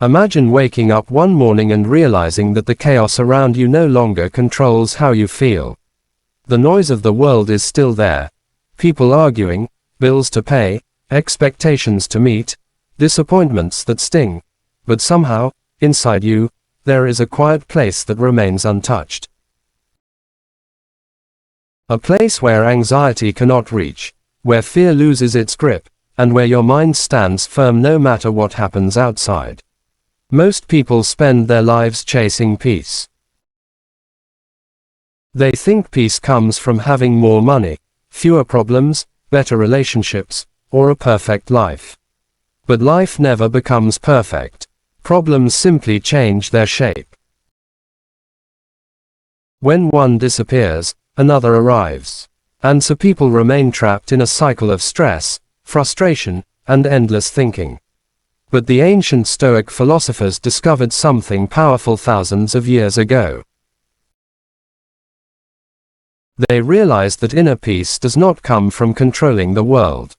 Imagine waking up one morning and realizing that the chaos around you no longer controls how you feel. The noise of the world is still there. People arguing, bills to pay, expectations to meet, disappointments that sting. But somehow, inside you, there is a quiet place that remains untouched. A place where anxiety cannot reach, where fear loses its grip, and where your mind stands firm no matter what happens outside. Most people spend their lives chasing peace. They think peace comes from having more money, fewer problems, better relationships, or a perfect life. But life never becomes perfect. Problems simply change their shape. When one disappears, another arrives. And so people remain trapped in a cycle of stress, frustration, and endless thinking. But the ancient Stoic philosophers discovered something powerful thousands of years ago. They realized that inner peace does not come from controlling the world.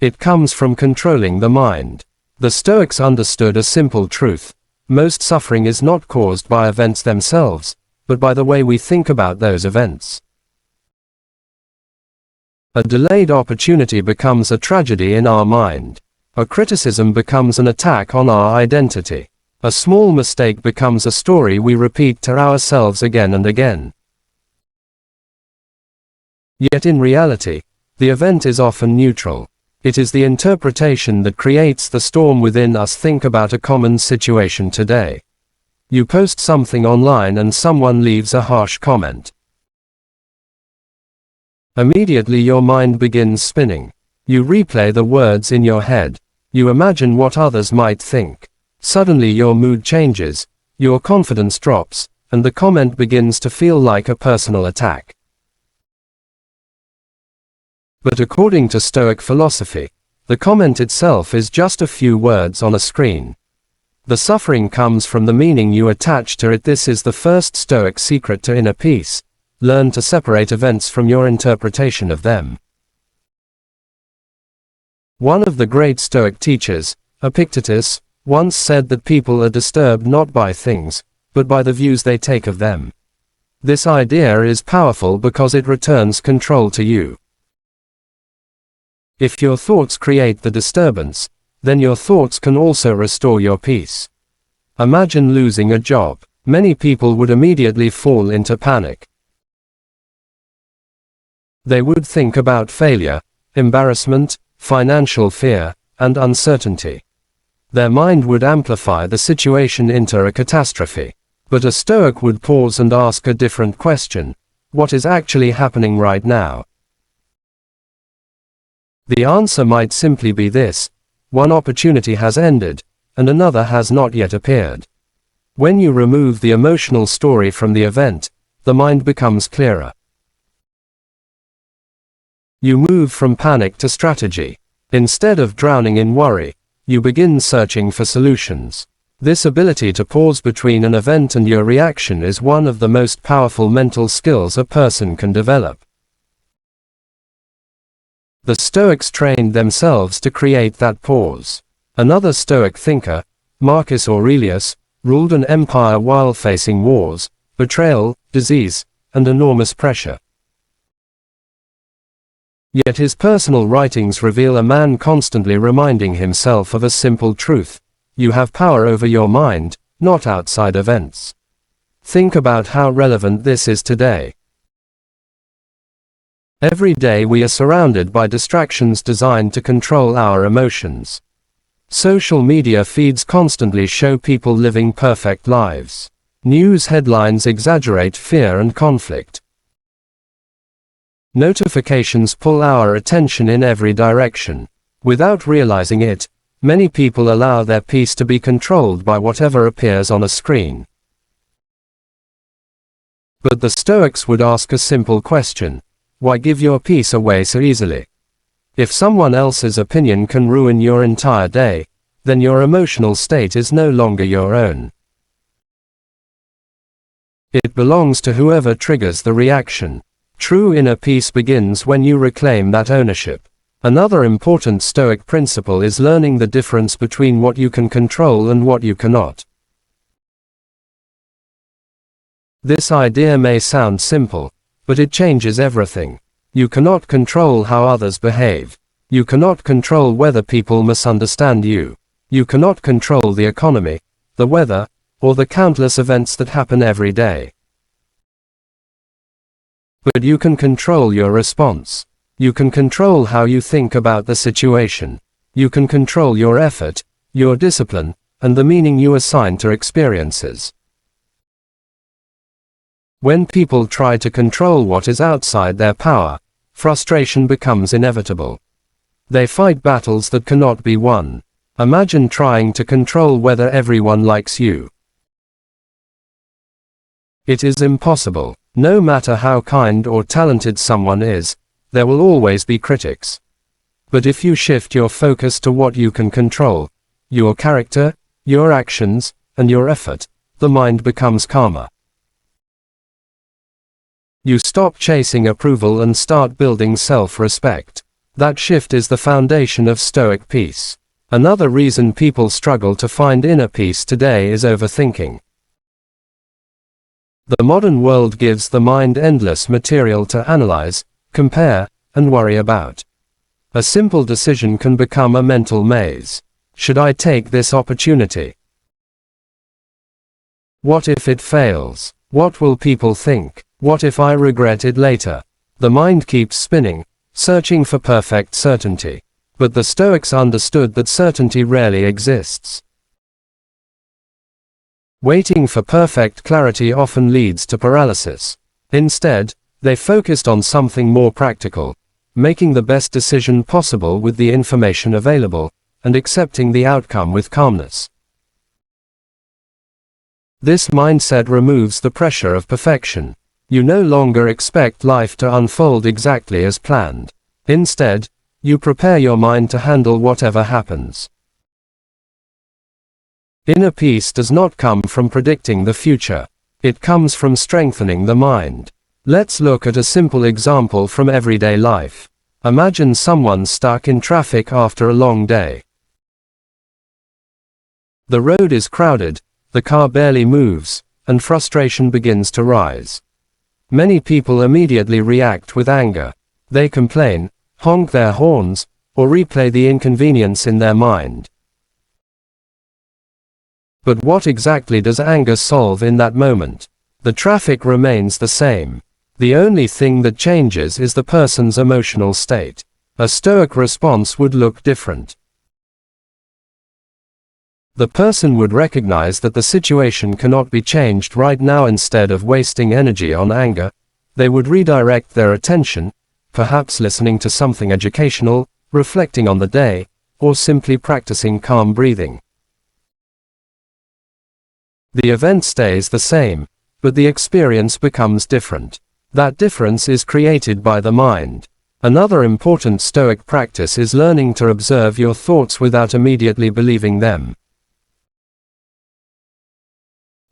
It comes from controlling the mind. The Stoics understood a simple truth: most suffering is not caused by events themselves, but by the way we think about those events. A delayed opportunity becomes a tragedy in our mind. A criticism becomes an attack on our identity. A small mistake becomes a story we repeat to ourselves again and again. Yet in reality, the event is often neutral. It is the interpretation that creates the storm within us. Think about a common situation today. You post something online and someone leaves a harsh comment. Immediately your mind begins spinning. You replay the words in your head. You imagine what others might think. Suddenly your mood changes, your confidence drops, and the comment begins to feel like a personal attack. But according to Stoic philosophy, the comment itself is just a few words on a screen. The suffering comes from the meaning you attach to it. This is the first Stoic secret to inner peace. Learn to separate events from your interpretation of them. One of the great Stoic teachers, Epictetus, once said that people are disturbed not by things, but by the views they take of them. This idea is powerful because it returns control to you. If your thoughts create the disturbance, then your thoughts can also restore your peace. Imagine losing a job. Many people would immediately fall into panic. They would think about failure, embarrassment, financial fear, and uncertainty. Their mind would amplify the situation into a catastrophe. But a Stoic would pause and ask a different question: what is actually happening right now? The answer might simply be this: one opportunity has ended, and another has not yet appeared. When you remove the emotional story from the event, the mind becomes clearer. You move from panic to strategy. Instead of drowning in worry, you begin searching for solutions. This ability to pause between an event and your reaction is one of the most powerful mental skills a person can develop. The Stoics trained themselves to create that pause. Another Stoic thinker, Marcus Aurelius, ruled an empire while facing wars, betrayal, disease, and enormous pressure. Yet his personal writings reveal a man constantly reminding himself of a simple truth: you have power over your mind, not outside events. Think about how relevant this is today. Every day we are surrounded by distractions designed to control our emotions. Social media feeds constantly show people living perfect lives. News headlines exaggerate fear and conflict. Notifications pull our attention in every direction. Without realizing it, many people allow their peace to be controlled by whatever appears on a screen. But the Stoics would ask a simple question: why give your peace away so easily? If someone else's opinion can ruin your entire day, then your emotional state is no longer your own. It belongs to whoever triggers the reaction. True inner peace begins when you reclaim that ownership. Another important Stoic principle is learning the difference between what you can control and what you cannot. This idea may sound simple, but it changes everything. You cannot control how others behave. You cannot control whether people misunderstand you. You cannot control the economy, the weather, or the countless events that happen every day. But you can control your response. You can control how you think about the situation. You can control your effort, your discipline, and the meaning you assign to experiences. When people try to control what is outside their power, frustration becomes inevitable. They fight battles that cannot be won. Imagine trying to control whether everyone likes you. It is impossible. No matter how kind or talented someone is, there will always be critics. But if you shift your focus to what you can control, your character, your actions, and your effort, the mind becomes calmer. You stop chasing approval and start building self-respect. That shift is the foundation of Stoic peace. Another reason people struggle to find inner peace today is overthinking. The modern world gives the mind endless material to analyze, compare, and worry about. A simple decision can become a mental maze. Should I take this opportunity? What if it fails? What will people think? What if I regret it later? The mind keeps spinning, searching for perfect certainty. But the Stoics understood that certainty rarely exists. Waiting for perfect clarity often leads to paralysis. Instead, they focused on something more practical, making the best decision possible with the information available, and accepting the outcome with calmness. This mindset removes the pressure of perfection. You no longer expect life to unfold exactly as planned. Instead, you prepare your mind to handle whatever happens. Inner peace does not come from predicting the future. It comes from strengthening the mind. Let's look at a simple example from everyday life. Imagine someone stuck in traffic after a long day. The road is crowded, the car barely moves, and frustration begins to rise. Many people immediately react with anger. They complain, honk their horns, or replay the inconvenience in their mind. But what exactly does anger solve in that moment? The traffic remains the same. The only thing that changes is the person's emotional state. A Stoic response would look different. The person would recognize that the situation cannot be changed right now. Instead of wasting energy on anger, they would redirect their attention, perhaps listening to something educational, reflecting on the day, or simply practicing calm breathing. The event stays the same, but the experience becomes different. That difference is created by the mind. Another important Stoic practice is learning to observe your thoughts without immediately believing them.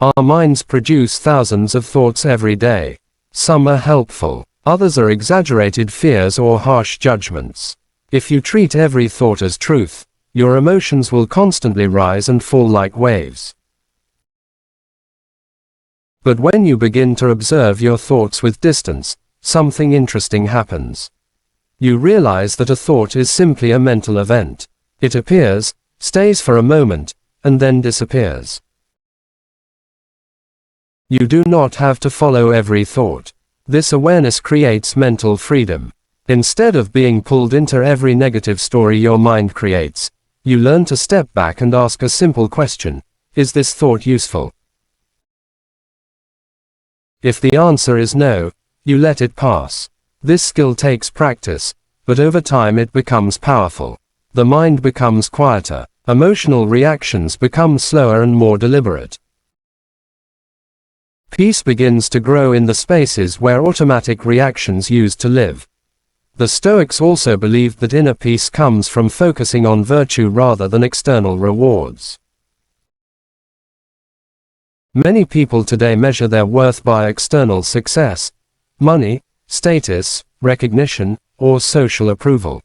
Our minds produce thousands of thoughts every day. Some are helpful, others are exaggerated fears or harsh judgments. If you treat every thought as truth, your emotions will constantly rise and fall like waves. But when you begin to observe your thoughts with distance, something interesting happens. You realize that a thought is simply a mental event. It appears, stays for a moment, and then disappears. You do not have to follow every thought. This awareness creates mental freedom. Instead of being pulled into every negative story your mind creates, you learn to step back and ask a simple question: is this thought useful? If the answer is no, you let it pass. This skill takes practice, but over time it becomes powerful. The mind becomes quieter, emotional reactions become slower and more deliberate. Peace begins to grow in the spaces where automatic reactions used to live. The Stoics also believed that inner peace comes from focusing on virtue rather than external rewards. Many people today measure their worth by external success, money, status, recognition, or social approval.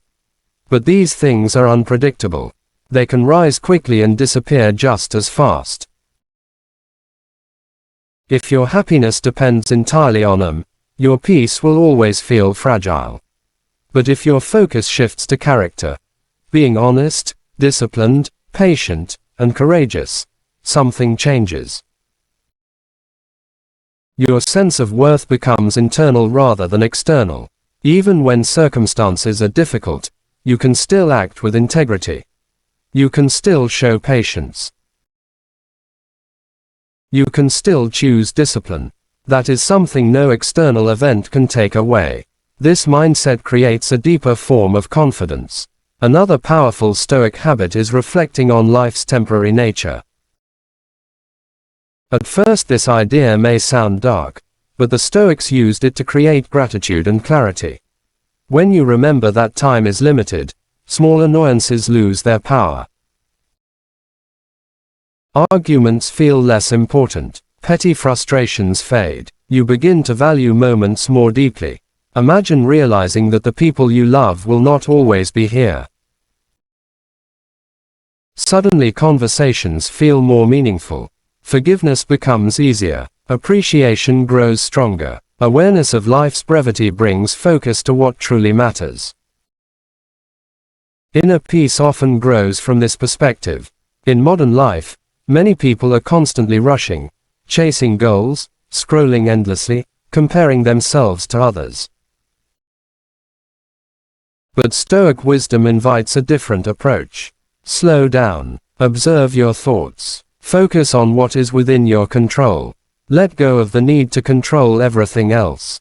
But these things are unpredictable. They can rise quickly and disappear just as fast. If your happiness depends entirely on them, your peace will always feel fragile. But if your focus shifts to character, being honest, disciplined, patient, and courageous, something changes. Your sense of worth becomes internal rather than external. Even when circumstances are difficult, you can still act with integrity. You can still show patience. You can still choose discipline. That is something no external event can take away. This mindset creates a deeper form of confidence. Another powerful Stoic habit is reflecting on life's temporary nature. At first this idea may sound dark, but the Stoics used it to create gratitude and clarity. When you remember that time is limited, small annoyances lose their power. Arguments feel less important. Petty frustrations fade. You begin to value moments more deeply. Imagine realizing that the people you love will not always be here. Suddenly conversations feel more meaningful. Forgiveness becomes easier. Appreciation grows stronger. Awareness of life's brevity brings focus to what truly matters. Inner peace often grows from this perspective. In modern life, many people are constantly rushing, chasing goals, scrolling endlessly, comparing themselves to others. But Stoic wisdom invites a different approach. Slow down. Observe your thoughts. Focus on what is within your control. Let go of the need to control everything else.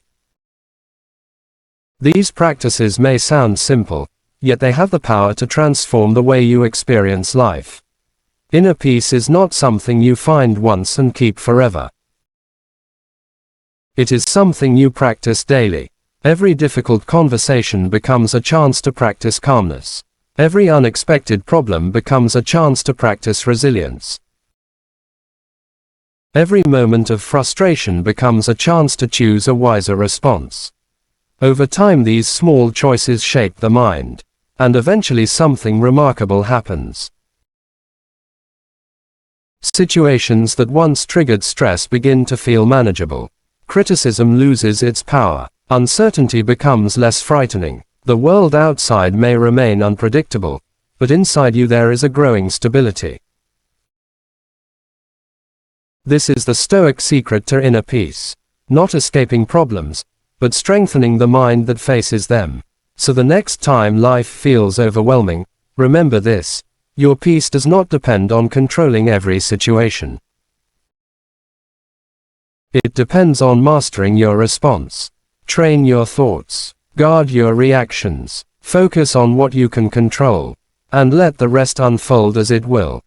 These practices may sound simple, yet they have the power to transform the way you experience life. Inner peace is not something you find once and keep forever. It is something you practice daily. Every difficult conversation becomes a chance to practice calmness. Every unexpected problem becomes a chance to practice resilience. Every moment of frustration becomes a chance to choose a wiser response. Over time these small choices shape the mind, and eventually something remarkable happens. Situations that once triggered stress begin to feel manageable. Criticism loses its power. Uncertainty becomes less frightening. The world outside may remain unpredictable, but inside you there is a growing stability. This is the Stoic secret to inner peace. Not escaping problems, but strengthening the mind that faces them. So the next time life feels overwhelming, remember this: your peace does not depend on controlling every situation. It depends on mastering your response. Train your thoughts. Guard your reactions. Focus on what you can control, and let the rest unfold as it will.